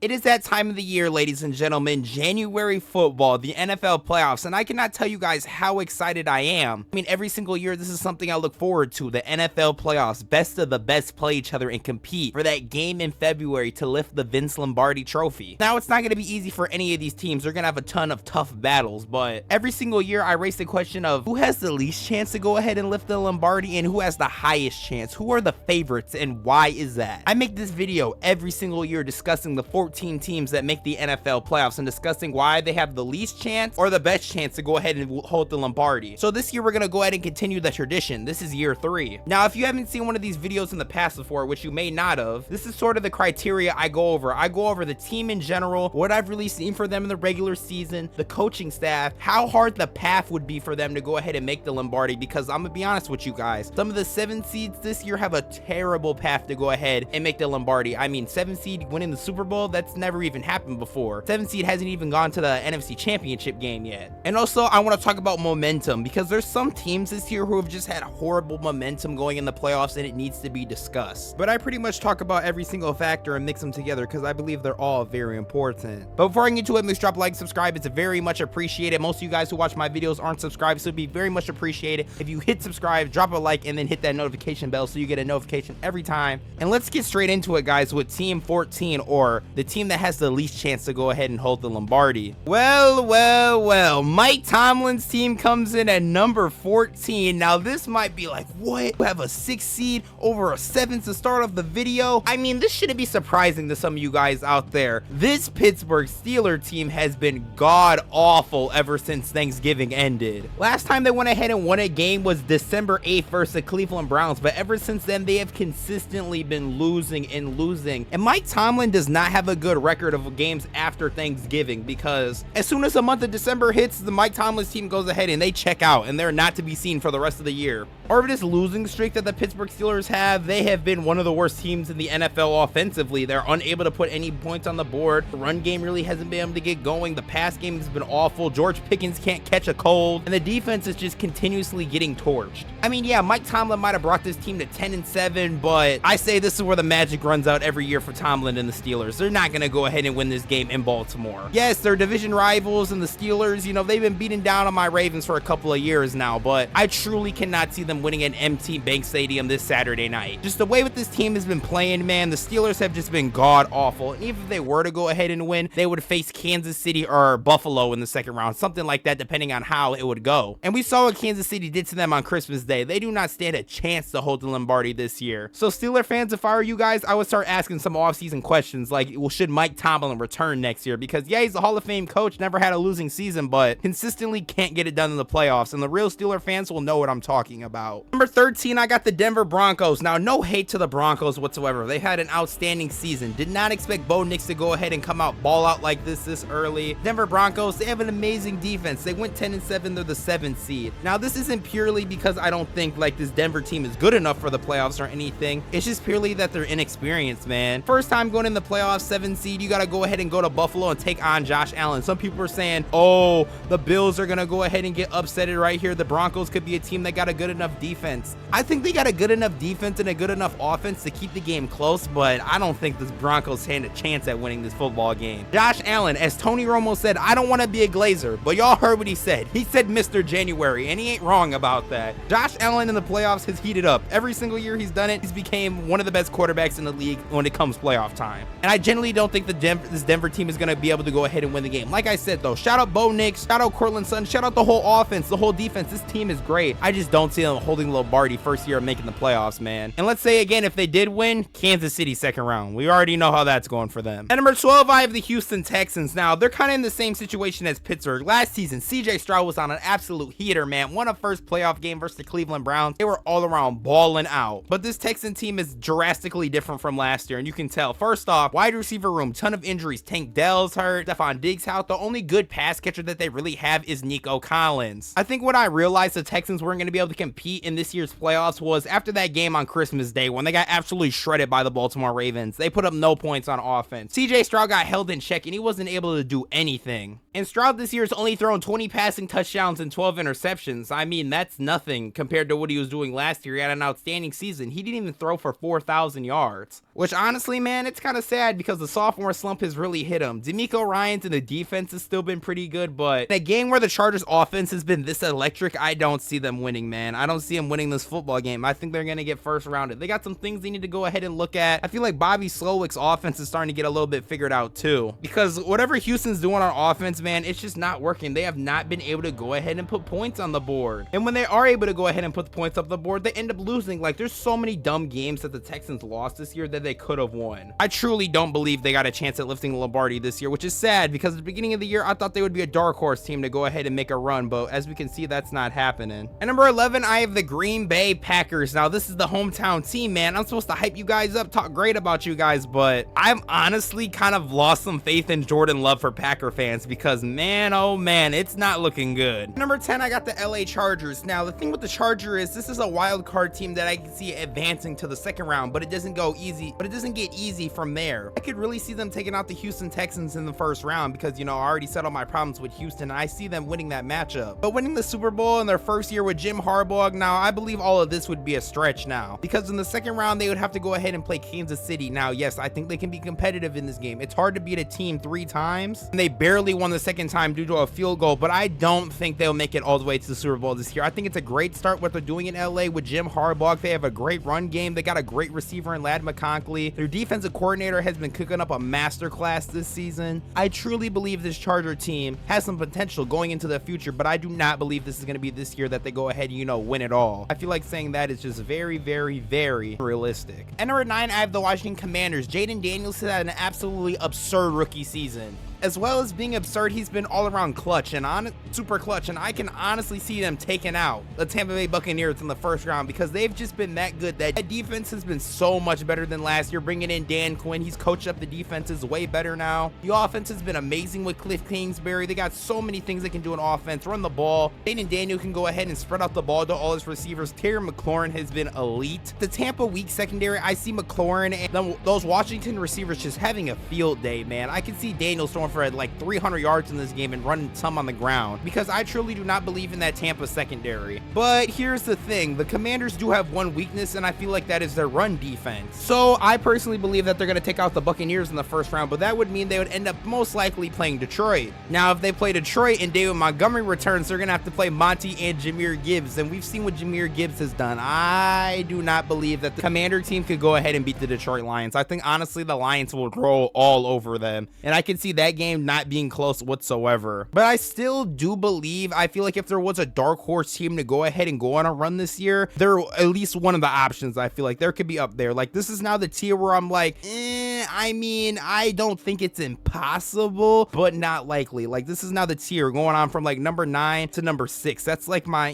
It is that time of the year, ladies and gentlemen, January football, the NFL playoffs, and I cannot tell you guys how excited I am. I mean, every single year, this is something I look forward to, the NFL playoffs. Best of the best play each other and compete for that game in February to lift the Vince Lombardi trophy. Now, it's not going to be easy for any of these teams. They're going to have a ton of tough battles, but every single year, I raise the question of who has the least chance to go ahead and lift the Lombardi and who has the highest chance? Who are the favorites and why is that? I make this video every single year discussing the 14 teams that make the NFL playoffs and discussing why they have the least chance or the best chance to go ahead and hold the Lombardi. So this year we're going to go ahead and continue the tradition. This is year 3. Now, if you haven't seen one of these videos in the past before, which you may not have, this is sort of the criteria I go over. I go over the team in general, what I've really seen for them in the regular season, the coaching staff, how hard the path would be for them to go ahead and make the Lombardi, because I'm gonna be honest with you guys, some of the 7 seeds this year have a terrible path to go ahead and make the Lombardi. I mean, 7 seed winning the Super Bowl, that's never even happened before. 7 seed hasn't even gone to the NFC Championship game yet. And also, I want to talk about momentum, because there's some teams this year who have just had horrible momentum going in the playoffs, and it needs to be discussed. But I pretty much talk about every single factor and mix them together because I believe they're all very important. But before I get into it, please drop a like, subscribe. It's very much appreciated. Most of you guys who watch my videos aren't subscribed, so it'd be very much appreciated if you hit subscribe, drop a like, and then hit that notification bell so you get a notification every time. And let's get straight into it, guys, with Team 14, or the team that has the least chance to go ahead and hold the Lombardi. Well, Mike Tomlin's team comes in at number 14. Now, this might be like, what? You have a 6 seed over a 7 to start off the video? I mean, this shouldn't be surprising to some of you guys out there. This Pittsburgh Steelers team has been god-awful ever since Thanksgiving ended. Last time they went ahead and won a game was December 8th versus the Cleveland Browns, but ever since then, they have consistently been losing and losing. And Mike Tomlin does not have a good record of games after Thanksgiving, because as soon as the month of December hits, the Mike Tomlin's team goes ahead and they check out, and they're not to be seen for the rest of the year. Over this losing streak that the Pittsburgh Steelers have, they have been one of the worst teams in the NFL offensively. They're unable to put any points on the board. The run game really hasn't been able to get going. The pass game has been awful. George Pickens can't catch a cold, and the defense is just continuously getting torched. I mean, yeah, Mike Tomlin might have brought this team to 10-7, but I say this is where the magic runs out every year for Tomlin and the Steelers. They're not going to go ahead and win this game in Baltimore. Yes, they're division rivals, and the Steelers, you know, they've been beating down on my Ravens for a couple of years now, but I truly cannot see them winning an empty Bank Stadium this Saturday night. Just the way what this team has been playing, man, the Steelers have just been god-awful, and even if they were to go ahead and win, they would face Kansas City or Buffalo in the second round, something like that, depending on how it would go. And we saw what Kansas City did to them on Christmas Day. They do not stand a chance to hold the Lombardi this year. So Steeler fans, if I were you guys, I would start asking some offseason questions like, well, should Mike Tomlin return next year? Because yeah, he's a Hall of Fame coach, never had a losing season, but consistently can't get it done in the playoffs, and the real Steeler fans will know what I'm talking about. Number 13, I got the Denver Broncos. Now, no hate to the Broncos whatsoever. They had an outstanding season. Did not expect Bo Nix to go ahead and come out ball out like this early. Denver Broncos, they have an amazing defense. They went 10-7. They're the 7th seed. Now, this isn't purely because I don't think like this Denver team is good enough for the playoffs or anything. It's just purely that they're inexperienced, man. First time going in the playoffs, 7 seed, you got to go ahead and go to Buffalo and take on Josh Allen. Some people are saying, oh, the Bills are going to go ahead and get upsetted right here. The Broncos could be a team that got a good enough defense. I think they got a good enough defense and a good enough offense to keep the game close, but I don't think this Broncos stand a chance at winning this football game. Josh Allen, as Tony Romo said, I don't want to be a Glazer, but y'all heard what he said. He said Mr. January, and he ain't wrong about that. Josh Allen in the playoffs has heated up. Every single year he's done it, he's became one of the best quarterbacks in the league when it comes playoff time. And I genuinely don't think this Denver team is going to be able to go ahead and win the game. Like I said, though, shout out Bo Nix, shout out Cortland Sutton, shout out the whole offense, the whole defense. This team is great. I just don't see them holding Lombardi first year of making the playoffs, man. And let's say again, if they did win, Kansas City second round. We already know how that's going for them. At number 12, I have the Houston Texans. Now, they're kind of in the same situation as Pittsburgh. Last season, CJ Stroud was on an absolute heater, man. Won a first playoff game versus the Cleveland Browns. They were all around balling out. But this Texan team is drastically different from last year, and you can tell. First off, wide receiver room, ton of injuries. Tank Dell's hurt, Stephon Diggs out. The only good pass catcher that they really have is Nico Collins. I think what I realized the Texans weren't going to be able to compete in this year's playoffs was after that game on Christmas Day when they got absolutely shredded by the Baltimore Ravens. They put up no points on offense. CJ Stroud got held in check, and he wasn't able to do anything. And Stroud this year has only thrown 20 passing touchdowns and 12 interceptions. I mean, that's nothing compared to what he was doing last year. He had an outstanding season. He didn't even throw for 4,000 yards, which honestly, man, it's kind of sad because the sophomore slump has really hit him. D'Amico Ryans and the defense has still been pretty good, but in a game where the Chargers offense has been this electric, I don't see them winning, man. I don't see them winning this football game. I think they're going to get first rounded. They got some things they need to go ahead and look at. I feel like Bobby Slowick's offense is starting to get a little bit figured out too, because whatever Houston's doing on offense, man, it's just not working. They have not been able to go ahead and put points on the board. And when they are able to go ahead and put the points up the board, they end up losing. Like, there's so many dumb games that the Texans lost this year that they could have won. I truly don't believe they got a chance at lifting Lombardi this year, which is sad because at the beginning of the year, I thought they would be a dark horse team to go ahead and make a run, but as we can see, that's not happening. At number 11, I have the Green Bay Packers. Now, this is the hometown team, man. I'm supposed to hype you guys up, talk great about you guys, but I'm honestly kind of lost some faith in Jordan Love for Packer fans because, man, oh man, it's not looking good. Number 10, I got the LA Chargers. Now, the thing with the Charger is this is a wild card team that I can see advancing to the second round, but it doesn't go easy, but it doesn't get easy from there. I could really see them taking out the Houston Texans in the first round because, you know, I already said all my problems with Houston and I see them winning that matchup. But winning the Super Bowl in their first year with Jim Harbaugh, now I believe all of this would be a stretch now because in the second round, they would have to go ahead and play Kansas City. Now, yes, I think they can be competitive in this game. It's hard to beat a team 3 times and they barely won the second time due to a field goal, but I don't think they'll make it all the way to the Super Bowl this year. I think it's a great start what they're doing in LA with Jim Harbaugh. They have a great run game. They got a great receiver in Ladd McConkey. Their defensive coordinator has been cooking up a masterclass this season. I truly believe this Charger team has some potential going into the future, but I do not believe this is going to be this year that they go ahead and, you know, win it all. I feel like saying that is just very, very, very realistic. At number 9, I have the Washington Commanders. Jaden Daniels had an absolutely absurd rookie season. As well as being absurd, he's been all around clutch and super clutch, and I can honestly see them taking out the Tampa Bay Buccaneers in the first round because they've just been that good. That defense has been so much better than last year. Bringing in Dan Quinn, he's coached up the defenses way better now. The offense has been amazing with Cliff Kingsbury. They got so many things they can do on offense. Run the ball. Jaden Daniel can go ahead and spread out the ball to all his receivers. Terry McLaurin has been elite. The Tampa weak secondary, I see McLaurin and those Washington receivers just having a field day, man. I can see Daniels throwing for like 300 yards in this game and running some on the ground because I truly do not believe in that Tampa secondary. But here's the thing, the Commanders do have one weakness and I feel like that is their run defense. So I personally believe that they're going to take out the Buccaneers in the first round, but that would mean they would end up most likely playing Detroit. Now, if they play Detroit and David Montgomery returns, they're going to have to play Monty and Jahmyr Gibbs, and we've seen what Jahmyr Gibbs has done. I do not believe that the Commander team could go ahead and beat the Detroit Lions. I think honestly the Lions will roll all over them, and I can see that game not being close whatsoever. But I still do believe, I feel like if there was a dark horse team to go ahead and go on a run this year, they're at least one of the options. I feel like there could be up there. Like, this is now the tier where I'm like, I mean, I don't think it's impossible, but not likely. Like, this is now the tier going on from like number 9 to number 6. That's like my,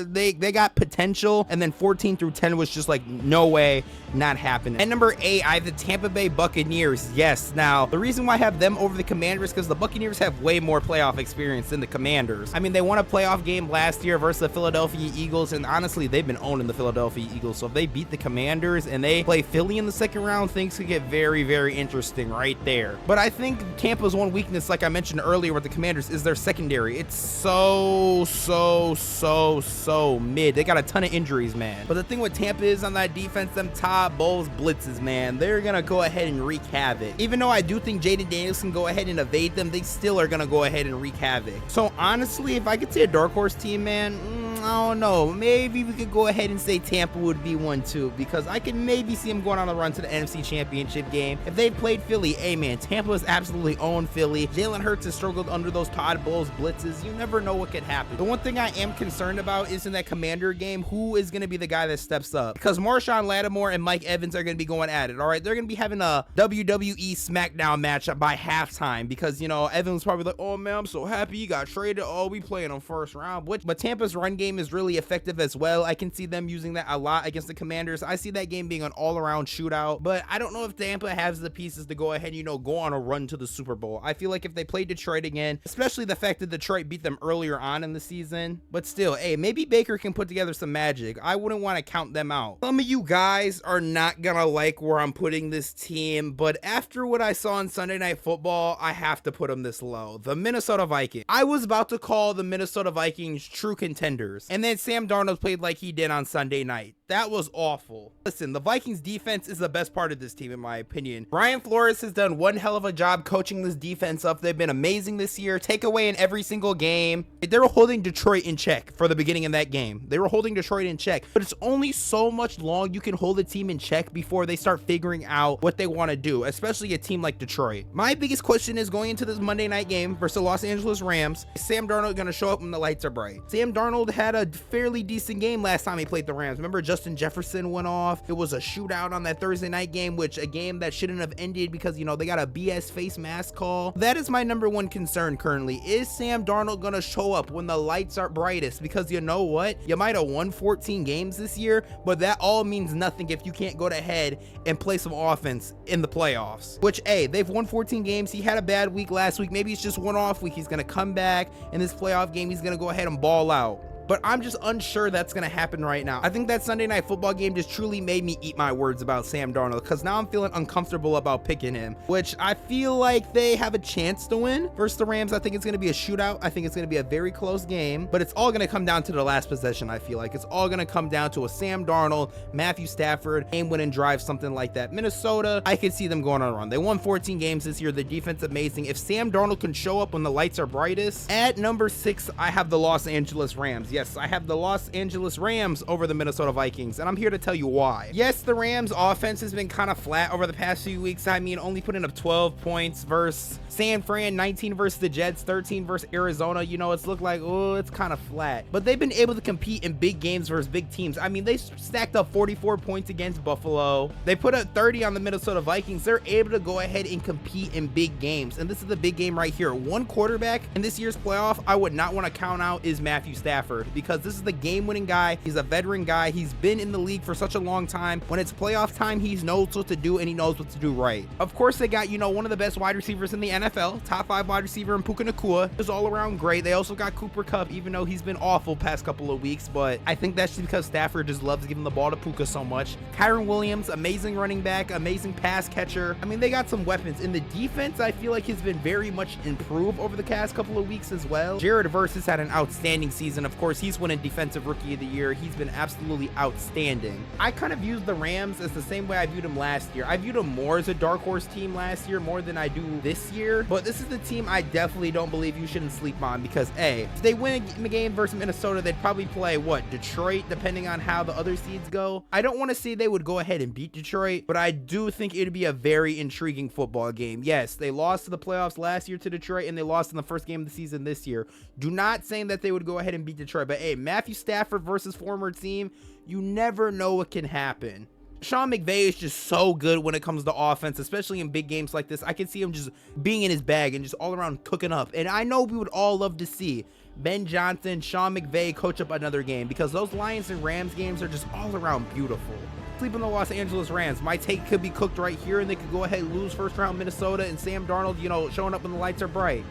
they got potential, and then 14 through 10 was just like, no way, not happening. At number 8, I have the Tampa Bay Buccaneers. Yes, now, the reason why I have them over the Commanders because the Buccaneers have way more playoff experience than the Commanders. I mean, they won a playoff game last year versus the Philadelphia Eagles, and honestly, they've been owning the Philadelphia Eagles. So if they beat the Commanders and they play Philly in the second round, things could get very, very interesting right there. But I think Tampa's one weakness, like I mentioned earlier with the Commanders, is their secondary. It's so mid. They got a ton of injuries, man. But the thing with Tampa is on that defense, them Todd Bowles blitzes, man, they're gonna go ahead and wreak havoc. Even though I do think Jaden Daniels can go ahead and evade them, they still are gonna go ahead and wreak havoc. So honestly, if I could say a dark horse team, man, I don't know, maybe we could go ahead and say Tampa would be one too, because I can maybe see them going on a run to the NFC Championship game. If they played Philly, hey man, Tampa has absolutely owned Philly. Jalen Hurts has struggled under those Todd Bowles blitzes. You never know what could happen. The one thing I am concerned about is in that Commander game, who is going to be the guy that steps up? Because Marshawn Lattimore and Mike Evans are going to be going at it, all right? They're going to be having a WWE SmackDown matchup by halftime because, you know, Evans was probably like, oh man, I'm so happy you got traded. Oh, we playing on first round. But Tampa's run game game is really effective as well. I can see them using that a lot against the Commanders. I see that game being an all-around shootout, but I don't know if Tampa has the pieces to go ahead and, go on a run to the Super Bowl. I feel like if they play Detroit again, especially the fact that Detroit beat them earlier on in the season, but still, hey, maybe Baker can put together some magic. I wouldn't want to count them out. Some of you guys are not gonna like where I'm putting this team, but after what I saw on Sunday Night Football, I have to put them this low. The Minnesota Vikings. I was about to call the Minnesota Vikings true contenders, and then Sam Darnold played like he did on Sunday night. That was awful. Listen, the Vikings defense is the best part of this team, in my opinion. Brian Flores has done one hell of a job coaching this defense up. They've been amazing this year. Takeaway in every single game. They were holding Detroit in check for the beginning of that game. They were holding Detroit in check, but it's only so much long you can hold a team in check before they start figuring out what they want to do, especially a team like Detroit. My biggest question is going into this Monday night game versus the Los Angeles Rams, is Sam Darnold going to show up when the lights are bright? Sam Darnold had a fairly decent game last time he played the Rams. Remember, Justin Jefferson went off. It was a shootout on that Thursday night game, which a game that shouldn't have ended because, they got a BS face mask call. That is my number one concern currently. Is Sam Darnold going to show up when the lights are brightest? Because you know what? You might have won 14 games this year, but that all means nothing if you can't go ahead and play some offense in the playoffs. Which, hey, they've won 14 games. He had a bad week last week. Maybe it's just one off week. He's going to come back in this playoff game. He's going to go ahead and ball out. But I'm just unsure that's going to happen right now. I think that Sunday Night Football game just truly made me eat my words about Sam Darnold, because now I'm feeling uncomfortable about picking him, which I feel like they have a chance to win versus the Rams. I think it's going to be a shootout. I think it's going to be a very close game, but it's all going to come down to the last possession. I feel like it's all going to come down to a Sam Darnold, Matthew Stafford, game-winning drive, something like that. Minnesota, I could see them going on a run. They won 14 games this year. The defense amazing. If Sam Darnold can show up when the lights are brightest. At number 6, I have the Los Angeles Rams. Yes, I have the Los Angeles Rams over the Minnesota Vikings, and I'm here to tell you why. Yes, the Rams offense has been kind of flat over the past few weeks. I mean, only putting up 12 points versus San Fran, 19 versus the Jets, 13 versus Arizona. It's looked like, it's kind of flat. But they've been able to compete in big games versus big teams. I mean, they stacked up 44 points against Buffalo. They put up 30 on the Minnesota Vikings. They're able to go ahead and compete in big games, and this is the big game right here. One quarterback in this year's playoff I would not want to count out is Matthew Stafford, because this is the game-winning guy. He's a veteran guy. He's been in the league for such a long time. When it's playoff time, he knows what to do, and he knows what to do right. Of course, they got, one of the best wide receivers in the NFL, top 5 wide receiver in Puka Nacua. He's all around great. They also got Cooper Kupp, even though he's been awful past couple of weeks, but I think that's just because Stafford just loves giving the ball to Puka so much. Kyron Williams, amazing running back, amazing pass catcher. I mean, they got some weapons. In the defense, I feel like has been very much improved over the past couple of weeks as well. Jared Verse has had an outstanding season. Of course, he's winning Defensive Rookie of the Year. He's been absolutely outstanding. I kind of viewed the Rams as the same way I viewed them last year. I viewed them more as a dark horse team last year more than I do this year, but this is the team I definitely don't believe you shouldn't sleep on, because if they win a game versus Minnesota, they'd probably play Detroit, depending on how the other seeds go. I don't want to say they would go ahead and beat Detroit, but I do think it'd be a very intriguing football game. Yes, they lost to the playoffs last year to Detroit, and they lost in the first game of the season this year. Do not saying that they would go ahead and beat Detroit, but Matthew Stafford versus former team, you never know what can happen. Sean McVay is just so good when it comes to offense, especially in big games like this. I can see him just being in his bag and just all around cooking up. And I know we would all love to see Ben Johnson, Sean McVay coach up another game, because those Lions and Rams games are just all around beautiful. Sleep on the Los Angeles Rams. My take could be cooked right here, and they could go ahead and lose first round Minnesota, and Sam Darnold, showing up when the lights are bright.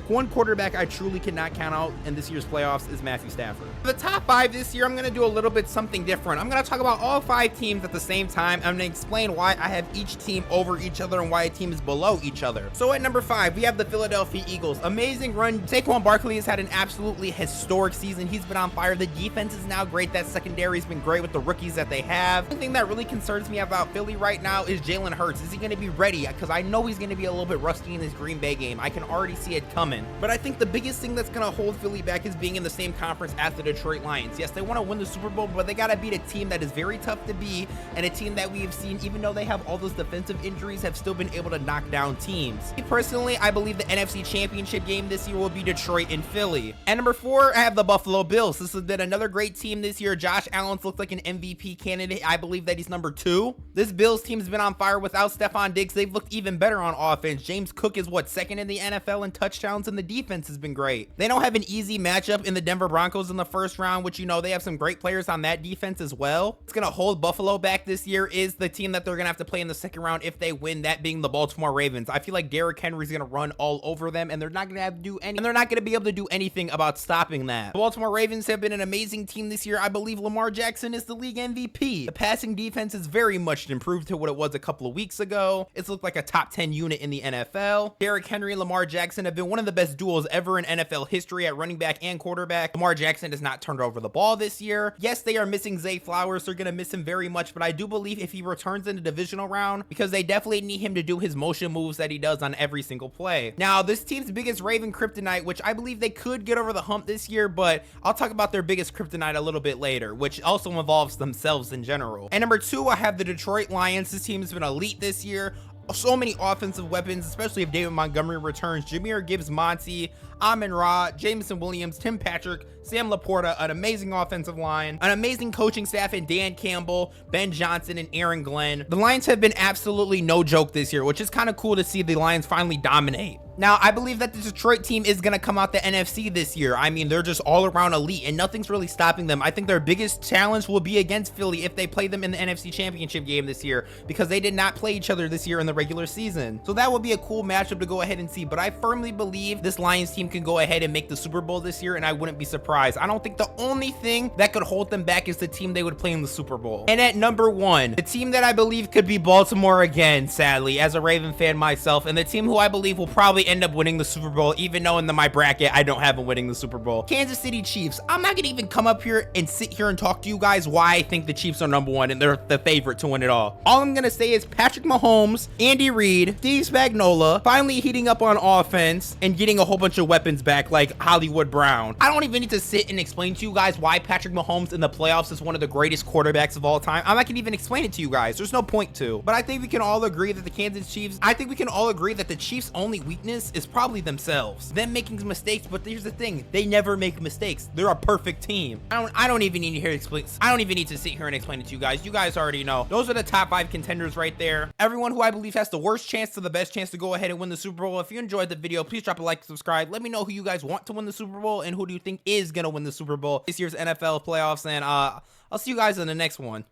One quarterback I truly cannot count out in this year's playoffs is Matthew Stafford. For the top 5 this year, I'm going to do a little bit something different. I'm going to talk about all 5 teams at the same time. I'm going to explain why I have each team over each other and why a team is below each other. So at number 5, we have the Philadelphia Eagles. Amazing run. Saquon Barkley has had an absolutely historic season. He's been on fire. The defense is now great. That secondary has been great with the rookies that they have. The thing that really concerns me about Philly right now is Jalen Hurts. Is he going to be ready? Because I know he's going to be a little bit rusty in this Green Bay game. I can already see it coming. But I think the biggest thing that's going to hold Philly back is being in the same conference as the Detroit Lions. Yes, they want to win the Super Bowl, but they got to beat a team that is very tough to beat, and a team that we have seen, even though they have all those defensive injuries, have still been able to knock down teams. Me personally, I believe the NFC Championship game this year will be Detroit and Philly. At number 4, I have the Buffalo Bills. This has been another great team this year. Josh Allen's looked like an MVP candidate. I believe that he's number 2. This Bills team's been on fire without Stephon Diggs. They've looked even better on offense. James Cook is second in the NFL in touchdowns touchdowns, and the defense has been great. They don't have an easy matchup in the Denver Broncos in the first round, which, you know, they have some great players on that defense as well. It's going to hold Buffalo back this year is the team that they're going to have to play in the second round if they win, that being the Baltimore Ravens. I feel like Derrick Henry's going to run all over them, and they're not going to have to do any, and they're not going to be able to do anything about stopping that. The Baltimore Ravens have been an amazing team this year. I believe Lamar Jackson is the league MVP. The passing defense is very much improved to what it was a couple of weeks ago. It's looked like a top 10 unit in the NFL. Derrick Henry and Lamar Jackson have been one of the best duels ever in NFL history at running back and quarterback. Lamar Jackson has not turned over the ball this year. Yes, they are missing Zay Flowers. They're going to miss him very much, but I do believe if he returns in the divisional round, because they definitely need him to do his motion moves that he does on every single play. Now, this team's biggest Raven kryptonite, which I believe they could get over the hump this year, but I'll talk about their biggest kryptonite a little bit later, which also involves themselves in general. And number 2, I have the Detroit Lions. This team has been elite this year. So many offensive weapons, especially if David Montgomery returns. Jahmyr Gibbs-Monty, Amon-Ra, Jameson Williams, Tim Patrick, Sam Laporta, an amazing offensive line, an amazing coaching staff in Dan Campbell, Ben Johnson, and Aaron Glenn. The Lions have been absolutely no joke this year, which is kind of cool to see the Lions finally dominate. Now, I believe that the Detroit team is going to come out the NFC this year. I mean, they're just all around elite and nothing's really stopping them. I think their biggest challenge will be against Philly if they play them in the NFC Championship game this year, because they did not play each other this year in the regular season. So that will be a cool matchup to go ahead and see. But I firmly believe this Lions team can go ahead and make the Super Bowl this year, and I wouldn't be surprised. I don't think the only thing that could hold them back is the team they would play in the Super Bowl. And at number 1, the team that I believe could be Baltimore again, sadly, as a Raven fan myself, and the team who I believe will probably end up winning the Super Bowl, even though in my bracket I don't have them winning the Super Bowl. Kansas City Chiefs. I'm not gonna even come up here and sit here and talk to you guys why I think the Chiefs are number 1 and they're the favorite to win it all. All I'm gonna say is Patrick Mahomes, Andy Reid, Steve Spagnuolo finally heating up on offense and getting a whole bunch of weapons back like Hollywood Brown. I don't even need to sit and explain to you guys why Patrick Mahomes in the playoffs is one of the greatest quarterbacks of all time. I'm not gonna even explain it to you guys. There's no point to. But I think we can all agree that the Chiefs' only weakness is probably themselves, them making mistakes. But here's the thing, they never make mistakes. They're a perfect team. I don't even need to hear explain. I don't even need to sit here and explain it to you guys. You guys already know. Those are the top 5 contenders right there. Everyone who I believe has the worst chance to the best chance to go ahead and win the Super Bowl. If you enjoyed the video, please drop a like, subscribe. Let me know who you guys want to win the Super Bowl and who do you think is gonna win the Super Bowl this year's NFL playoffs. And I'll see you guys in the next one.